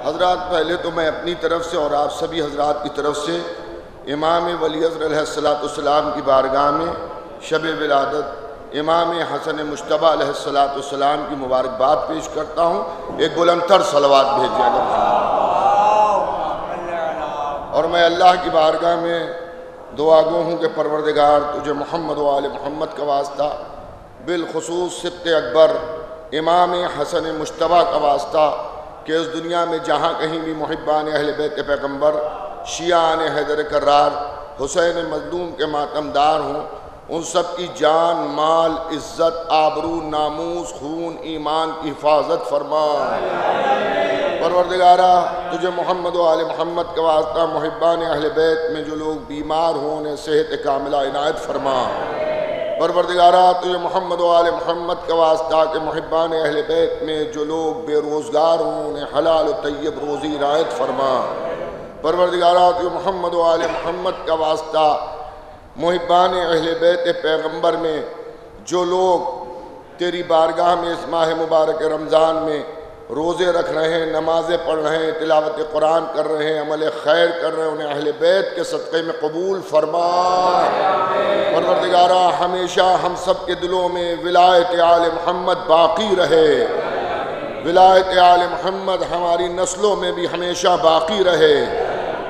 حضرات پہلے تو میں اپنی طرف سے اور آپ سبھی حضرات کی طرف سے امام ولی عصر علیہ السلام کی بارگاہ میں شب ولادت امام حسن مجتبی علیہ السلام کی مبارکباد پیش کرتا ہوں۔ ایک بلندتر صلوات بھیجیے گا اور میں اللہ کی بارگاہ میں دعا گو ہوں کہ پروردگار تجھے محمد و آل محمد کا واسطہ، بالخصوص سبط اکبر امام حسن مجتبی کا واسطہ، کہ اس دنیا میں جہاں کہیں بھی محبان اہل بیت پیغمبر، شیعان حیدر کرار، حسین مظلوم کے ماتمدار ہوں، ان سب کی جان، مال، عزت، آبرو، ناموس، خون، ایمان کی حفاظت فرما۔ پروردگارہ تجھے محمد و آل محمد کا واسطہ محبان اہل بیت میں جو لوگ بیمار ہوں انہیں صحت کاملہ عنایت فرما۔ پروردگارہ تجھے محمد و آل محمد کا واسطہ کہ محبان اہل بیت میں جو لوگ بے روزگار ہوں انہیں حلال و طیب روزی عنایت فرما۔ پروردگارہ تجھے محمد و آل محمد کا واسطہ محبان اہل بیت پیغمبر میں جو لوگ تیری بارگاہ میں اس ماہ مبارک رمضان میں روزے رکھ رہے ہیں، نمازیں پڑھ رہے ہیں، تلاوت قرآن کر رہے ہیں، عمل خیر کر رہے ہیں، انہیں اہل بیت کے صدقے میں قبول فرما۔ پروردگارہ ہمیشہ ہم سب کے دلوں میں ولایت آل محمد باقی رہے، ولایت آل محمد ہماری نسلوں میں بھی ہمیشہ باقی رہے۔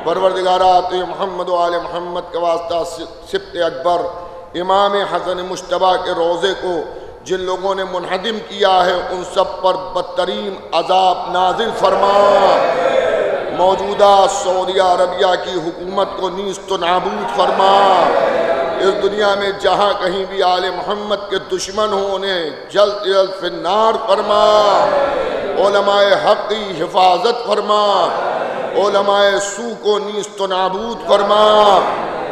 پروردگارہ تو محمد و آل محمد کا واسطہ سبط اکبر امام حسن مجتبی کے روزے کو جن لوگوں نے منہدم کیا ہے ان سب پر بدترین عذاب نازل فرما۔ موجودہ سعودیہ عربیہ کی حکومت کو نیست و نابود فرما۔ اس دنیا میں جہاں کہیں بھی آل محمد کے دشمن ہوں انہیں جلد جلد فی النار فرما۔ علماء حق کی حفاظت فرما، علماء سو کو نیست و نابود فرما۔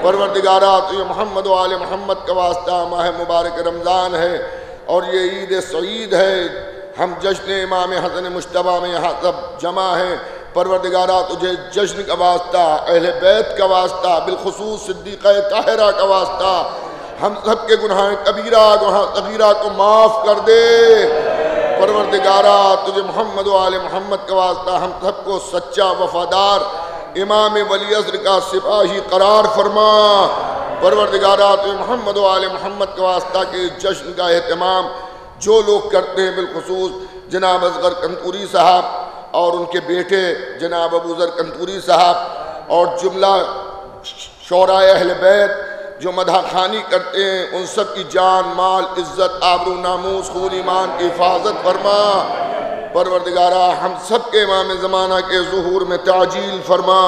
پروردگارہ تو یہ محمد و آل محمد کا واسطہ ماہ مبارک رمضان ہے اور یہ عید سعید ہے، ہم جشن امام حسن مجتبی میں یہاں سب جمع ہیں۔ پروردگارہ تجھے جشن کا واسطہ، اہل بیت کا واسطہ، بالخصوص صدیقہ طاہرہ کا واسطہ، ہم سب کے گناہ کبیرہ گناہ صغیرہ کو معاف کر دے۔ پروردگارہ تجھے محمد و آل محمد کا واسطہ ہم سب کو سچا وفادار امام ولی عصر کا سپاہی قرار فرما۔ پروردگارہ تجھے محمد و آل محمد کا واسطہ کے جشن کا اہتمام جو لوگ کرتے ہیں، بالخصوص جناب اصغر کنتوری صاحب اور ان کے بیٹے جناب ابو ذر کنتوری صاحب اور جملہ شعراء اہل بیت جو مدح خوانی کرتے ہیں، ان سب کی جان، مال، عزت، آبرو، ناموس، خون، ایمان کی حفاظت فرما۔ پروردگارہ ہم سب کے امام زمانہ کے ظہور میں تعجیل فرما۔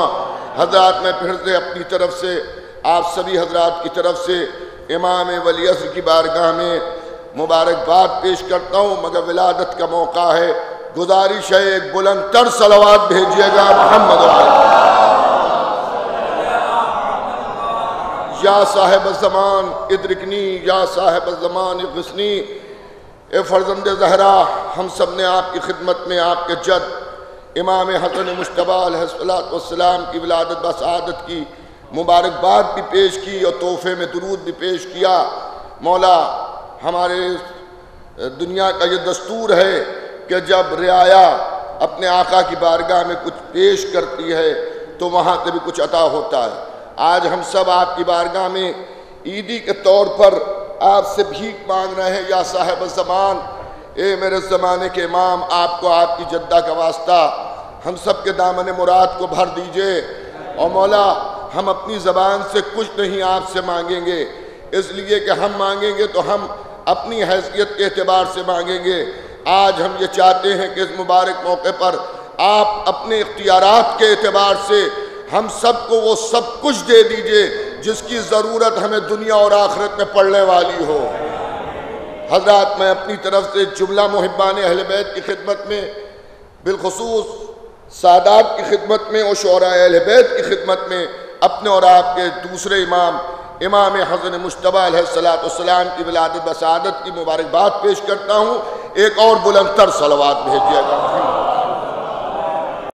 حضرات میں پھر سے اپنی طرف سے آپ سبھی حضرات کی طرف سے امام ولی عصر کی بارگاہ میں مبارکباد پیش کرتا ہوں، مگر ولادت کا موقع ہے، گزارش ہے ایک بلند تر صلوات بھیجیے گا محمد علیہ۔ یا صاحب الزمان ادرکنی، یا صاحب الزمان اغثنی۔ اے فرزند زہرا، ہم سب نے آپ کی خدمت میں آپ کے جد امام حسن مجتبی علیہ السلام کی ولادت بسعادت کی مبارکباد بھی پیش کی اور تحفے میں درود بھی پیش کیا۔ مولا ہمارے دنیا کا یہ دستور ہے کہ جب رعایا اپنے آقا کی بارگاہ میں کچھ پیش کرتی ہے تو وہاں سے بھی کچھ عطا ہوتا ہے۔ آج ہم سب آپ کی بارگاہ میں عیدی کے طور پر آپ سے بھیک مانگ رہے ہیں، یا صاحب الزمان، اے میرے زمانے کے امام، آپ کو آپ کی جدہ کا واسطہ ہم سب کے دامن مراد کو بھر دیجئے۔ اور مولا ہم اپنی زبان سے کچھ نہیں آپ سے مانگیں گے، اس لیے کہ ہم مانگیں گے تو ہم اپنی حیثیت کے اعتبار سے مانگیں گے۔ آج ہم یہ چاہتے ہیں کہ اس مبارک موقع پر آپ اپنے اختیارات کے اعتبار سے ہم سب کو وہ سب کچھ دے دیجئے جس کی ضرورت ہمیں دنیا اور آخرت میں پڑنے والی ہو۔ حضرات میں اپنی طرف سے جملہ محبان اہل بیت کی خدمت میں، بالخصوص سادات کی خدمت میں اور شعراء اہل بیت کی خدمت میں، اپنے اور آپ کے دوسرے امام امام حسن مجتبی علیہ السلام کی ولادت بسعادت کی مبارکباد پیش کرتا ہوں۔ ایک اور بلند تر صلوات بھیجیے گا۔